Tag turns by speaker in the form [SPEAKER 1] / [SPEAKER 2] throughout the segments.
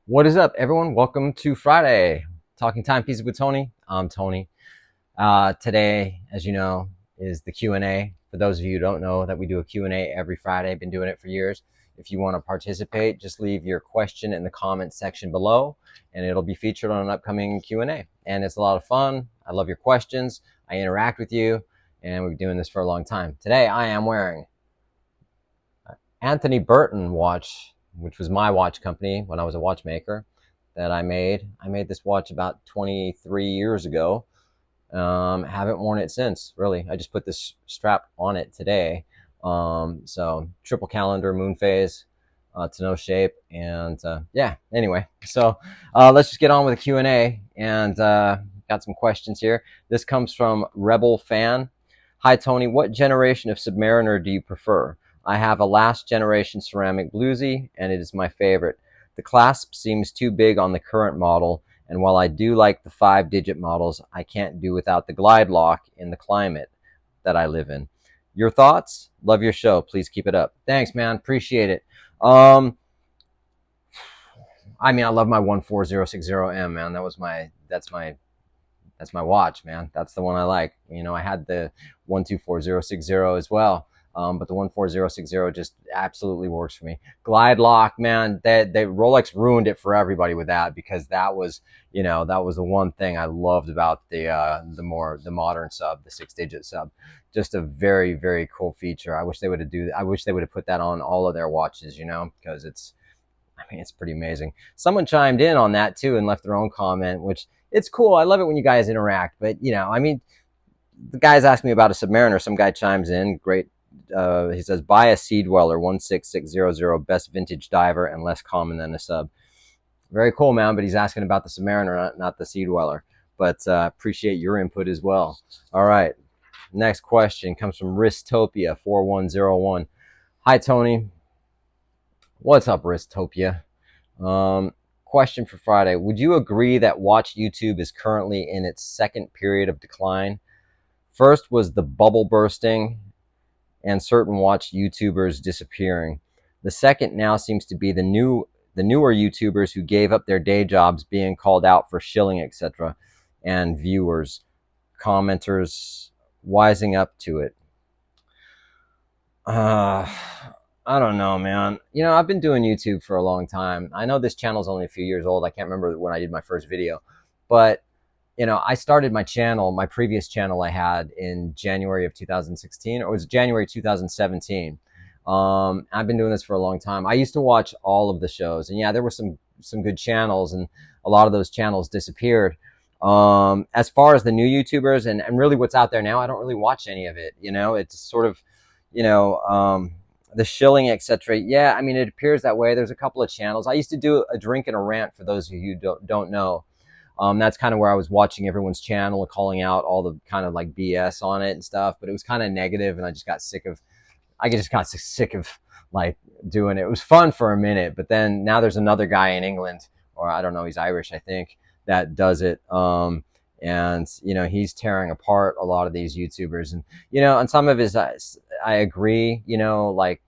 [SPEAKER 1] What is up, everyone? Welcome to Friday, Talking Timepieces with Tony. I'm Tony. Today, as you know, is the Q&A. For those of you who don't know that we do a Q&A every Friday, I've been doing it for years. If you want to participate, just leave your question in the comment section below, and it'll be featured on an upcoming Q&A. And it's a lot of fun. I love your questions. I interact with you, and we've been doing this for a long time. Today, I am wearing Anthony Burton watch, which was my watch company when I was a watchmaker that I made. I made this watch about 23 years ago. Haven't worn it since, really. I just put this strap on it today. So triple calendar, moon phase, to no shape. And yeah, anyway, so let's just get on with the Q&A and got some questions here. This comes from Rebel Fan. Hi, Tony. What generation of Submariner do you prefer? I have a last generation ceramic bluesy, and it is my favorite. The clasp seems too big on the current model, and while I do like the 5-digit models, I can't do without the glide lock in the climate that I live in. Your thoughts? Love your show. Please keep it up. Thanks, man. Appreciate it. I love my 14060M, man. That's my watch, man. That's the one I like. You know, I had the 124060 as well. But the 14060 just absolutely works for me. Glide lock, man, Rolex ruined it for everybody with that, because that was, that was the one thing I loved about the modern sub, the 6-digit sub. Just a very, very cool feature. I wish they would have put that on all of their watches, because it's pretty amazing. Someone chimed in on that too and left their own comment, which it's cool. I love it when you guys interact, but the guys asked me about a Submariner. Some guy chimes in, great. He says, buy a Sea Dweller 16600, best vintage diver and less common than a sub. Very cool, man, but he's asking about the Submariner, not the Sea Dweller. But appreciate your input as well. All right, next question comes from Ristopia 4101. Hi, Tony. What's up, Ristopia? Question for Friday. Would you agree that watch YouTube is currently in its second period of decline? First was the bubble bursting and certain watch YouTubers disappearing. The second now seems to be the newer YouTubers who gave up their day jobs being called out for shilling, etc., and viewers, commenters wising up to it. I don't know, man. I've been doing YouTube for a long time. I know this channel's only a few years old. I can't remember when I did my first video, but I started my channel, my previous channel I had in January of 2016, or it was January 2017. I've been doing this for a long time. I used to watch all of the shows, and yeah, there were some good channels, and a lot of those channels disappeared. As far as the new YouTubers and really what's out there now, I don't really watch any of it. It's sort of, the shilling, etc. Yeah, it appears that way. There's a couple of channels. I used to do a drink and a rant, for those of you who don't know. That's kind of where I was watching everyone's channel and calling out all the kind of like BS on it and stuff, but it was kind of negative, and I just got sick of like doing it. It was fun for a minute, but then now there's another guy in England, or I don't know, he's Irish, I think, that does it. And he's tearing apart a lot of these YouTubers, and on some of his, I agree, like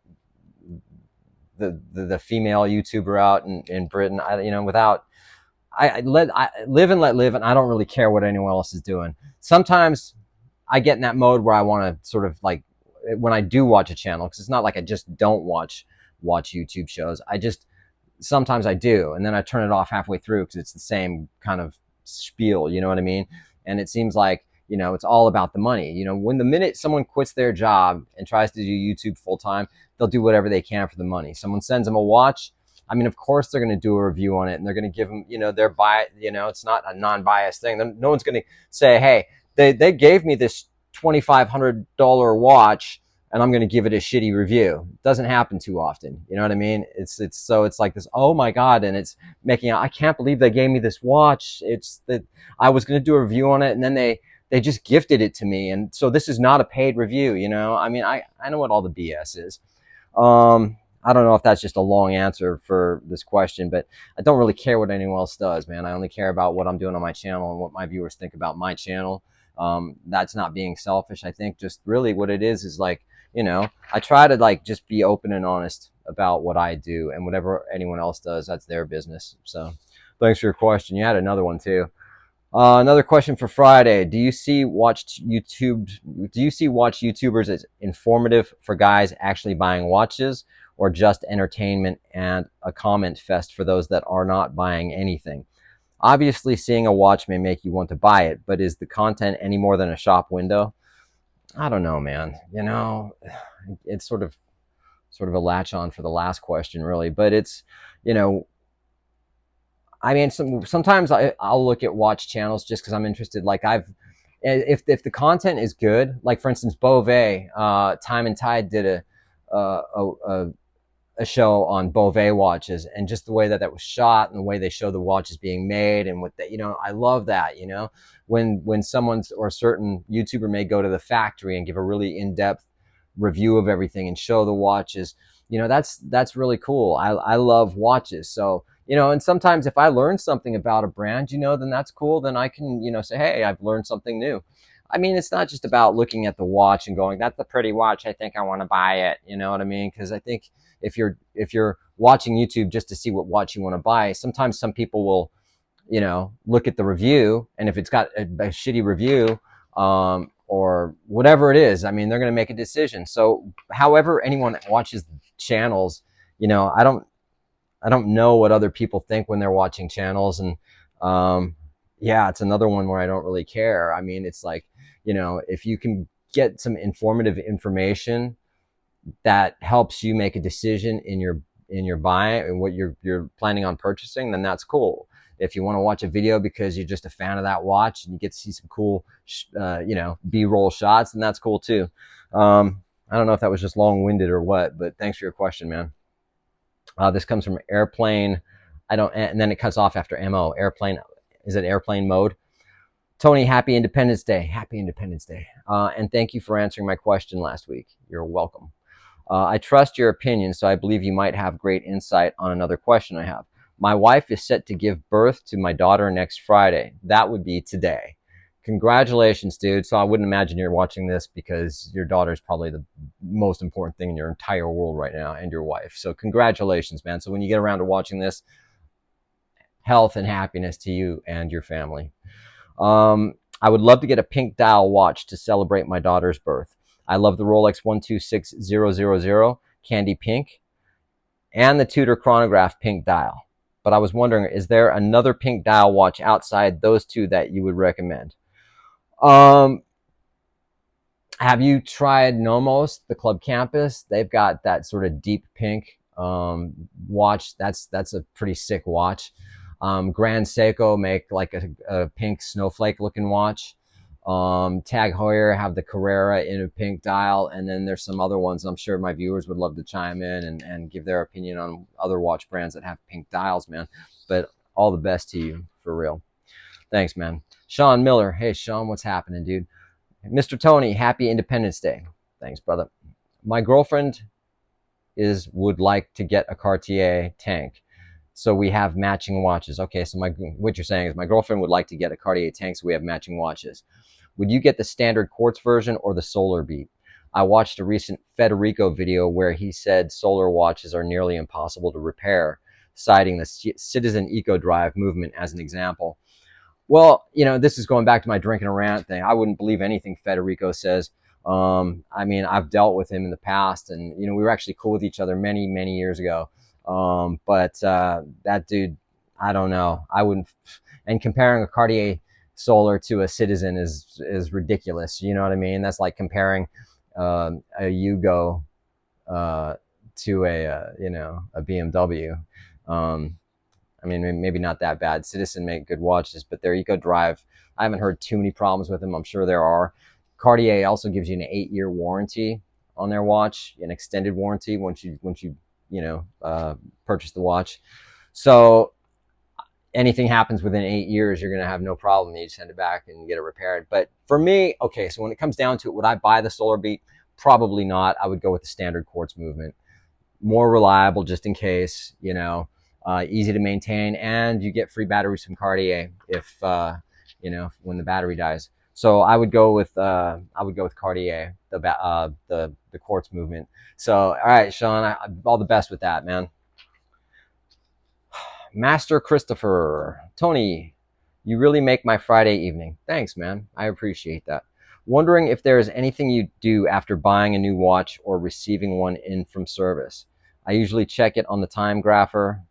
[SPEAKER 1] the female YouTuber out in Britain, I live and let live, and I don't really care what anyone else is doing. Sometimes I get in that mode where I want to sort of like, when I do watch a channel, because it's not like I just don't watch YouTube shows. Sometimes I do, and then I turn it off halfway through because it's the same kind of spiel, you know what I mean? And it seems like, it's all about the money. When the minute someone quits their job and tries to do YouTube full time, they'll do whatever they can for the money. Someone sends them a watch, of course they're going to do a review on it, and they're going to give them, their bias. It's not a non-biased thing. No one's going to say, hey, they gave me this $2,500 watch, and I'm going to give it a shitty review. It doesn't happen too often. You know what I mean? It's like this, oh my God. And it's making, I can't believe they gave me this watch. It's that I was going to do a review on it, and then they just gifted it to me. And so this is not a paid review, I know what all the BS is. I don't know if that's just a long answer for this question, but I don't really care what anyone else does, man. I only care about what I'm doing on my channel and what my viewers think about my channel. That's not being selfish. I think just really what it is like, I try to like just be open and honest about what I do, and whatever anyone else does, that's their business. So thanks for your question. You had another one too. Another question for Friday. Do you see watch YouTubers as informative for guys actually buying watches, or just entertainment and a comment fest for those that are not buying anything? Obviously, seeing a watch may make you want to buy it, but is the content any more than a shop window? I don't know, man. It's sort of a latch on for the last question, really. But it's, you know, I mean, sometimes I'll look at watch channels just because I'm interested. Like if the content is good, like for instance, Beauvais, Time and Tide did a show on Beauvais watches, and just the way that was shot and the way they show the watches being made and what I love that, when someone's or a certain YouTuber may go to the factory and give a really in-depth review of everything and show the watches, that's really cool. I love watches. So, and sometimes if I learn something about a brand, then that's cool. Then I can, say, hey, I've learned something new. I mean, it's not just about looking at the watch and going, that's a pretty watch, I think I want to buy it. You know what I mean? Because I think if you're watching YouTube just to see what watch you want to buy, sometimes some people will, look at the review, and if it's got a shitty review, or whatever it is, I mean, they're going to make a decision. So however anyone watches channels, I don't know what other people think when they're watching channels. And yeah, it's another one where I don't really care. I mean, it's like, if you can get some informative information that helps you make a decision in your buying and what you're planning on purchasing, then that's cool. If you want to watch a video because you're just a fan of that watch and you get to see some cool, B-roll shots, then that's cool too. I don't know if that was just long-winded or what, but thanks for your question, man. This comes from Airplane. And then it cuts off after MO. Airplane, is it airplane mode? Tony, happy Independence Day. Happy Independence Day. And thank you for answering my question last week. You're welcome. I trust your opinion, so I believe you might have great insight on another question I have. My wife is set to give birth to my daughter next Friday. That would be today. Congratulations, dude. So I wouldn't imagine you're watching this because your daughter is probably the most important thing in your entire world right now, and your wife. So congratulations, man. So when you get around to watching this, health and happiness to you and your family. I would love to get a pink dial watch to celebrate my daughter's birth. I love the Rolex 126000 candy pink and the Tudor chronograph pink dial. But I was wondering, is there another pink dial watch outside those two that you would recommend? Have you tried Nomos, the Club Campus? They've got that sort of deep pink watch. That's a pretty sick watch. Grand Seiko make like a pink snowflake looking watch. Tag Heuer have the Carrera in a pink dial, and then there's some other ones. I'm sure my viewers would love to chime in and give their opinion on other watch brands that have pink dials, man. But all the best to you, for real. Thanks, man. Sean Miller. Hey, Sean, what's happening, dude? Mr. Tony, happy Independence Day. Thanks, brother. My girlfriend would like to get a Cartier Tank, so we have matching watches. Okay, so what you're saying is my girlfriend would like to get a Cartier Tank, so we have matching watches. Would you get the standard quartz version or the solar beat? I watched a recent Federico video where he said solar watches are nearly impossible to repair, citing the Citizen Eco Drive movement as an example. Well, this is going back to my drinking a rant thing. I wouldn't believe anything Federico says. I mean, I've dealt with him in the past, and we were actually cool with each other many, many years ago. But that dude, I don't know. I wouldn't. And comparing a Cartier Solar to a Citizen is ridiculous. You know what I mean? That's like comparing a Yugo to a BMW. I mean, maybe not that bad. Citizen make good watches, but their Eco Drive, I haven't heard too many problems with them. I'm sure there are. Cartier also gives you an 8-year warranty on their watch, an extended warranty once you purchase the watch. So anything happens within 8 years, you're going to have no problem. You just send it back and get it repaired. But for me, okay, so when it comes down to it, would I buy the Solar Beat? Probably not. I would go with the standard quartz movement. More reliable, just in case, easy to maintain, and you get free batteries from Cartier if, when the battery dies. So I would go with Cartier, the quartz movement. So all right, Sean, all the best with that, man. Master Christopher, Tony, you really make my Friday evening. Thanks, man. I appreciate that. Wondering if there is anything you do after buying a new watch or receiving one in from service. I usually check it on the time grapher,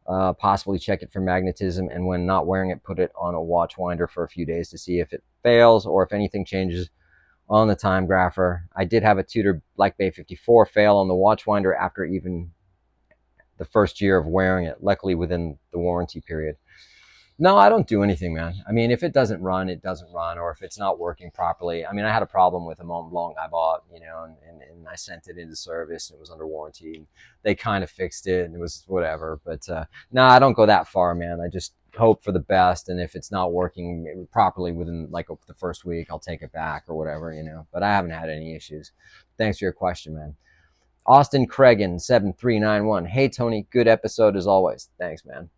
[SPEAKER 1] possibly check it for magnetism, and when not wearing it, put it on a watch winder for a few days to see if it fails or if anything changes on the time grapher. I did have a Tudor Black Bay 54 fail on the watch winder after even the first year of wearing it, luckily within the warranty period. No, I don't do anything, man. I mean, if it doesn't run, it doesn't run, or if it's not working properly. I mean, I had a problem with a Mont Blanc I bought, and I sent it into service, and it was under warranty. And they kind of fixed it, and it was whatever. But no, I don't go that far, man. I just hope for the best, and if it's not working properly within like the first week, I'll take it back or whatever, But I haven't had any issues. Thanks for your question, man. Austin Cregan 7391. Hey Tony, good episode as always. Thanks, man.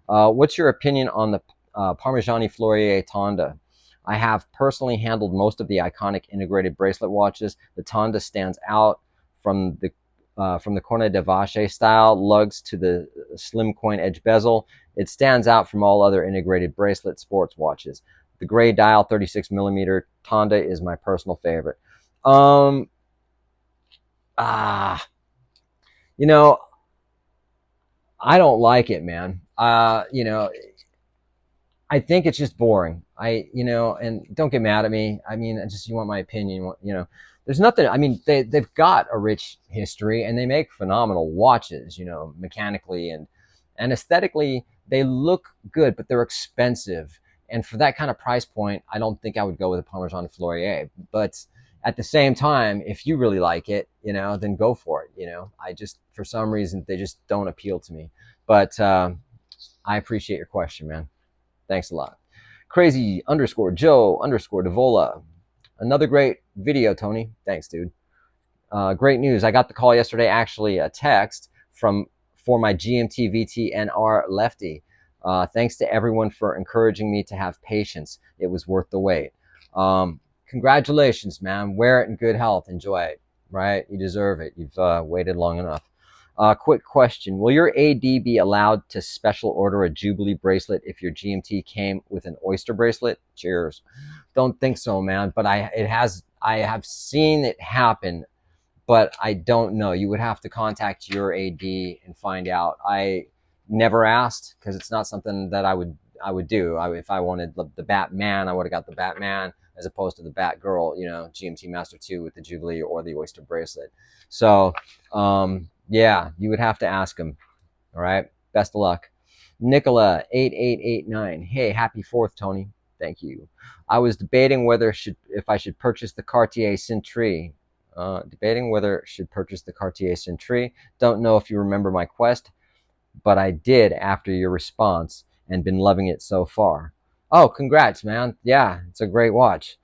[SPEAKER 1] What's your opinion on the Parmigiani Fleurier Tonda? I have personally handled most of the iconic integrated bracelet watches. The Tonda stands out from the Corne de Vache style lugs to the slim coin edge bezel. It stands out from all other integrated bracelet sports watches. The gray dial 36mm Tonda is my personal favorite. I don't like it, man. I think it's just boring. And don't get mad at me. I mean, you want my opinion, there's nothing. I mean, they've got a rich history and they make phenomenal watches, mechanically and aesthetically, they look good, but they're expensive. And for that kind of price point, I don't think I would go with a Parmigiani Fleurier. But at the same time, if you really like it, then go for it. I just, for some reason, they just don't appeal to me. But I appreciate your question, man. Thanks a lot. Crazy _Joe _Devola. Another great video, Tony. Thanks, dude. Great news. I got the call yesterday, actually a text for my GMT VT NR Lefty. Thanks to everyone for encouraging me to have patience. It was worth the wait. Congratulations, man. Wear it in good health. Enjoy it, right? You deserve it. You've waited long enough. Quick question. Will your AD be allowed to special order a Jubilee bracelet if your GMT came with an oyster bracelet? Cheers. Don't think so, man. But I have seen it happen, but I don't know. You would have to contact your AD and find out. I never asked because it's not something that I would do. If I wanted the Batman, I would have got the Batman as opposed to the Batgirl, GMT Master II with the Jubilee or the oyster bracelet. So, yeah, you would have to ask him. All right. Best of luck. Nicola 8889. Hey, happy 4th, Tony. Thank you. I was debating if I should purchase the Cartier Century. Don't know if you remember my quest, but I did after your response and been loving it so far. Oh, congrats, man. Yeah, it's a great watch.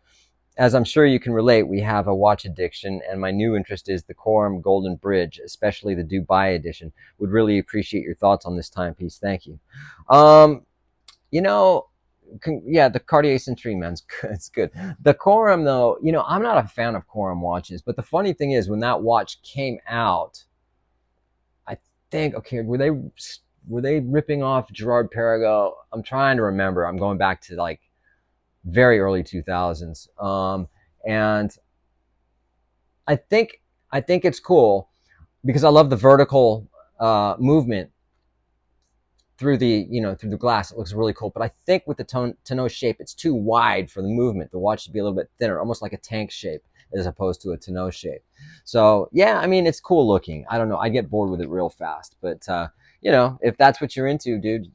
[SPEAKER 1] As I'm sure you can relate, we have a watch addiction, and my new interest is the Corum Golden Bridge, especially the Dubai edition. Would really appreciate your thoughts on this timepiece. Thank you. Yeah, the Cartier Century, man, it's good. The Corum, though, I'm not a fan of Corum watches, but the funny thing is, when that watch came out, I think, okay, were they ripping off Gerard Perregaux? I'm trying to remember. I'm going back to like very early 2000s. And I think it's cool because I love the vertical movement through the glass. It looks really cool. But I think with the tonneau shape, it's too wide for the movement. The watch should be a little bit thinner, almost like a tank shape as opposed to a tonneau shape. So yeah, I mean, it's cool looking. I don't know. I get bored with it real fast. But if that's what you're into, dude,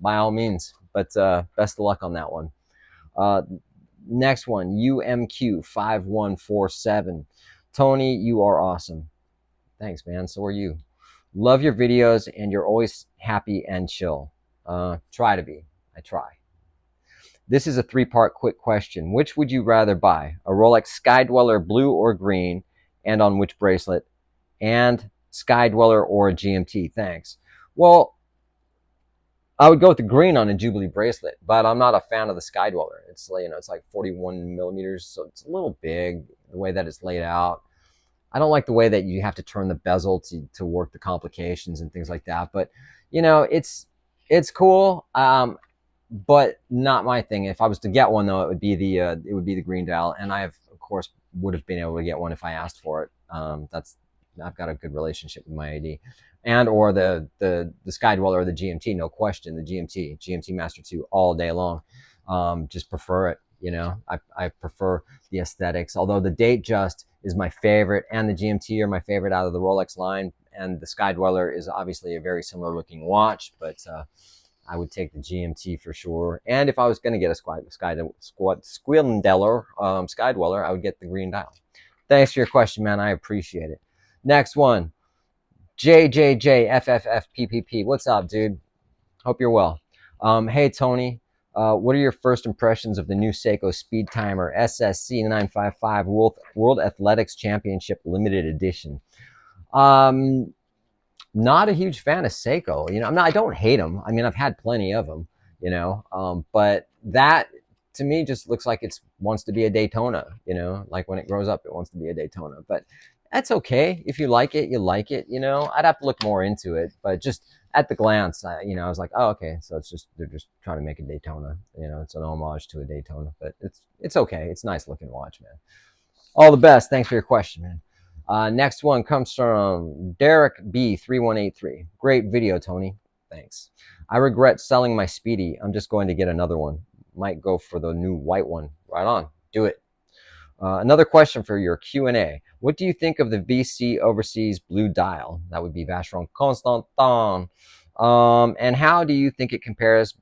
[SPEAKER 1] by all means. But best of luck on that one. Next one, UMQ5147. Tony, you are awesome. Thanks, man. So are you. Love your videos, and you're always happy and chill. Try to be. I try. This is a 3-part quick question. Which would you rather buy? A Rolex Sky Dweller blue or green, and on which bracelet? And Sky Dweller or a GMT? Thanks. Well, I would go with the green on a Jubilee bracelet, but I'm not a fan of the Sky Dweller. It's it's like 41 millimeters, so it's a little big the way that it's laid out. I don't like the way that you have to turn the bezel to work the complications and things like that. But it's cool, but not my thing. If I was to get one though, it would be the green dial, and I have of course would have been able to get one if I asked for it. That's I've got a good relationship with my AD, and or the Sky Dweller or the GMT, no question. The GMT Master II all day long. Just prefer it. I prefer the aesthetics. Although the Datejust is my favorite, and the GMT are my favorite out of the Rolex line, and the Sky Dweller is obviously a very similar looking watch, but I would take the GMT for sure. And if I was going to get a Sky Dweller, I would get the green dial. Thanks for your question, man. I appreciate it. Next one, JJJFFFPPP. What's up, dude? Hope you're well. Hey, Tony. What are your first impressions of the new Seiko Speedtimer SSC 955 World Athletics Championship Limited Edition? Not a huge fan of Seiko. I don't hate them. I mean, I've had plenty of them. But that to me just looks like it wants to be a Daytona. Like when it grows up, it wants to be a Daytona. But that's okay. If you like it, you like it. I'd have to look more into it, but just at the glance, I was like, oh, okay. So they're just trying to make a Daytona. It's an homage to a Daytona, but it's okay. It's a nice looking watch, man. All the best. Thanks for your question, man. Next one comes from Derek B3183. Great video, Tony. Thanks. I regret selling my Speedy. I'm just going to get another one. Might go for the new white one. Right on. Do it. Another question for your Q&A. What do you think of the VC Overseas Blue Dial? That would be Vacheron Constantin. And how do you think it compares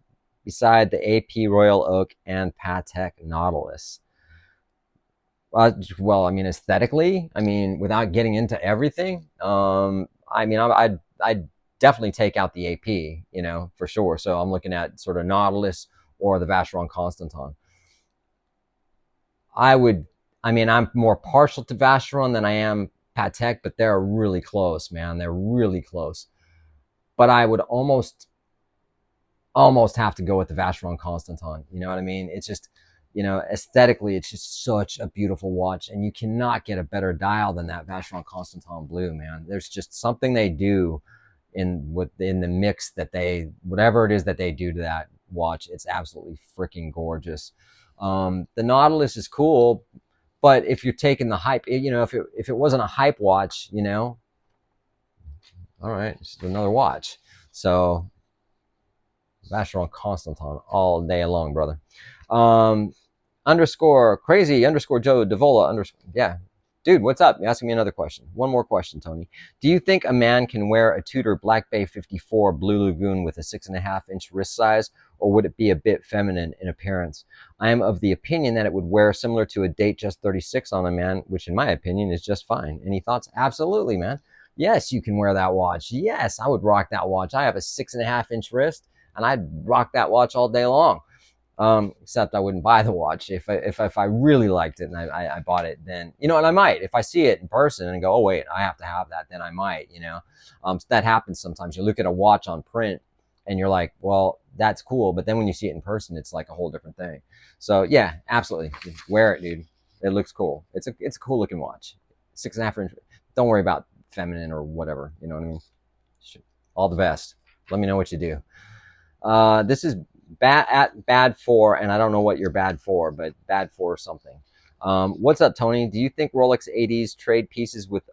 [SPEAKER 1] beside the AP Royal Oak and Patek Nautilus? Well, I mean, aesthetically, without getting into everything, I'd definitely take out the AP, for sure. So I'm looking at sort of Nautilus or the Vacheron Constantin. I'm more partial to Vacheron than I am Patek, but they're really close, man. They're really close. But I would almost have to go with the Vacheron Constantin. You know what I mean? It's just, aesthetically, it's just such a beautiful watch, and you cannot get a better dial than that Vacheron Constantin blue, man. There's just something they do in the mix that whatever it is that they do to that watch, it's absolutely freaking gorgeous. The Nautilus is cool, but if you're taking the hype, if it wasn't a hype watch, all right, just another watch. So Vacheron Constantin all day long, brother. Underscore crazy underscore Joe Devola underscore, yeah. Dude, what's up? You're asking me another question. One more question, Tony. Do you think a man can wear a Tudor Black Bay 54 Blue Lagoon with a 6.5-inch wrist size, or would it be a bit feminine in appearance? I am of the opinion that it would wear similar to a Datejust 36 on a man, which in my opinion is just fine. Any thoughts? Absolutely, man. Yes, you can wear that watch. Yes, I would rock that watch. I have a 6.5-inch wrist, and I'd rock that watch all day long. Except I wouldn't buy the watch. If I really liked it and I bought it, then, and I might, if I see it in person and go, oh wait, I have to have that, then I might, so that happens sometimes. You look at a watch on print and you're like, well, that's cool. But then when you see it in person, it's like a whole different thing. So yeah, absolutely. Wear it, dude. It looks cool. It's a cool looking watch. 6.5-inch. Don't worry about feminine or whatever. You know what I mean? All the best. Let me know what you do. This is bad for, and I don't know what you're bad for, but bad for something. What's up, Tony? Do you think Rolex ADs trade pieces with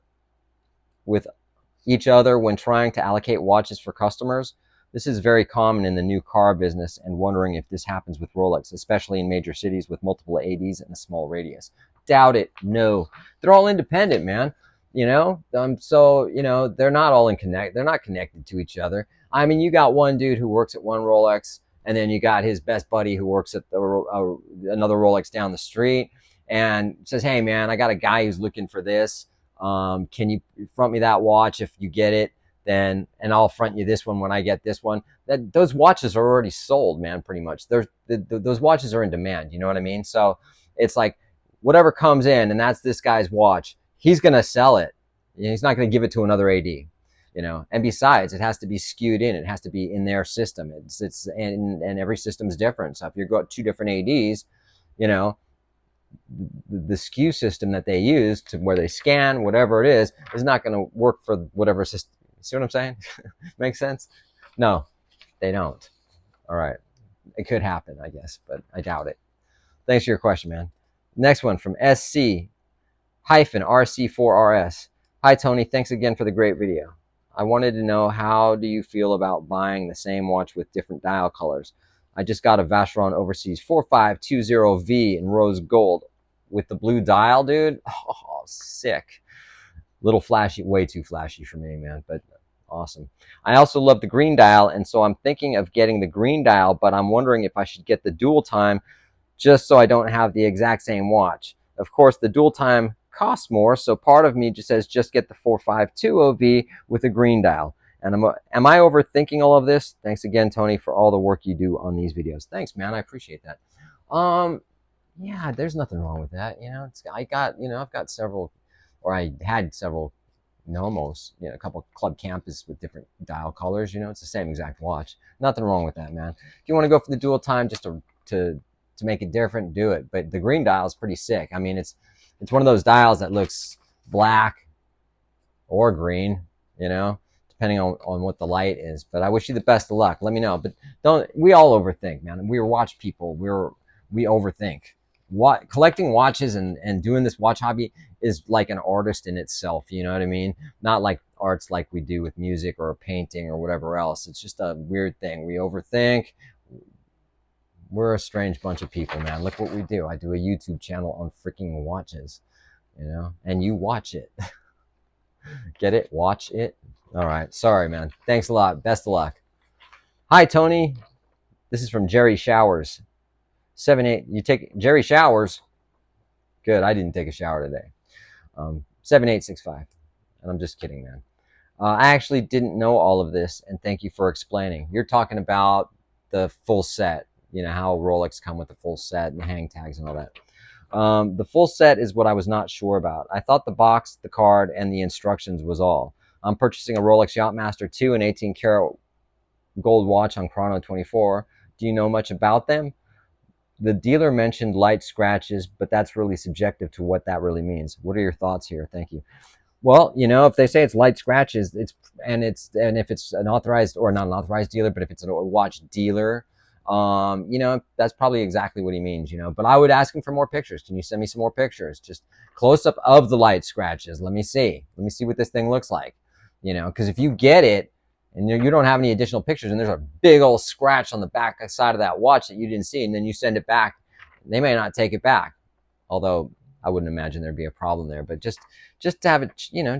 [SPEAKER 1] each other when trying to allocate watches for customers? This is very common in the new car business, and wondering if this happens with Rolex, especially in major cities with multiple ADs and a small radius. Doubt it. No, they're all independent, man. So they're not all they're not connected to each other. I mean, you got one dude who works at one Rolex, and then you got his best buddy who works at another Rolex down the street, and says, hey man, I got a guy who's looking for this. Can you front me that watch? If you get it, then, and I'll front you this one when I get this one. Those watches are already sold, man, pretty much. Those watches are in demand, you know what I mean? So it's like, whatever comes in, and that's this guy's watch, he's going to sell it. He's not going to give it to another AD. you know. And besides, it has to be skewed in. It has to be in their system. And every system's different. So if you've got two different ADs, you know, the skew system that they use to where they scan whatever it is not going to work for whatever system. See what I'm saying? Makes sense? No, they don't. All right. It could happen, I guess, but I doubt it. Thanks for your question, man. Next one from SC-RC4RS. Hi, Tony. Thanks again for the great video. I wanted to know, how do you feel about buying the same watch with different dial colors? I just got a Vacheron Overseas 4520V in rose gold with the blue dial, dude. Oh, sick. Little flashy, way too flashy for me, man, but awesome. I also love the green dial, and so I'm thinking of getting the green dial, but I'm wondering if I should get the dual time just so I don't have the exact same watch. Of course, the dual time costs more, so part of me just says just get the 4520V with a green dial. And am I overthinking all of this? Thanks again, Tony, for all the work you do on these videos. Thanks, man. I appreciate that. Yeah, there's nothing wrong with that. You know, I've got several, or I had several Nomos, you know, a couple Club Campus with different dial colors. You know, it's the same exact watch. Nothing wrong with that, man. If you want to go for the dual time just to make it different, do it. But the green dial is pretty sick. I mean, it's one of those dials that looks black or green, you know, depending on what the light is. But I wish you the best of luck. Let me know. But we all overthink, man. We watch people. We overthink. Collecting watches and doing this watch hobby is like an artist in itself. You know what I mean? Not like arts like we do with music or painting or whatever else. It's just a weird thing. We overthink. We're a strange bunch of people, man. Look what we do. I do a YouTube channel on freaking watches, you know, and you watch it. Get it? Watch it. All right. Sorry, man. Thanks a lot. Best of luck. Hi, Tony. This is from Jerry Showers. 78. You take Jerry Showers. Good. I didn't take a shower today. 7865. And I'm just kidding, man. I actually didn't know all of this, and thank you for explaining. You're talking about the full set. You know, how Rolex come with the full set and the hang tags and all that. The full set is what I was not sure about. I thought the box, the card, and the instructions was all. I'm purchasing a Rolex Yacht Master II, an 18-karat gold watch on Chrono 24. Do you know much about them? The dealer mentioned light scratches, but that's really subjective to what that really means. What are your thoughts here? Thank you. Well, you know, if they say it's light scratches, and if it's an authorized, or not an authorized dealer, but if it's a watch dealer, you know, that's probably exactly what he means, you know. But I would ask him for more pictures. Can you send me some more pictures? Just close up of the light scratches. Let me see what this thing looks like, you know, because if you get it and you don't have any additional pictures and there's a big old scratch on the back side of that watch that you didn't see, and then you send it back, they may not take it back. Although I wouldn't imagine there'd be a problem there, but just to have it, you know,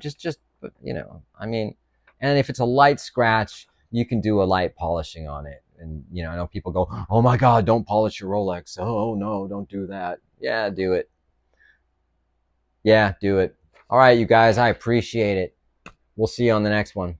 [SPEAKER 1] you know, I mean, and if it's a light scratch, you can do a light polishing on it. And, you know, I know people go, oh my God, don't polish your Rolex. Oh no, don't do that. Yeah, do it. Yeah, do it. All right, you guys, I appreciate it. We'll see you on the next one.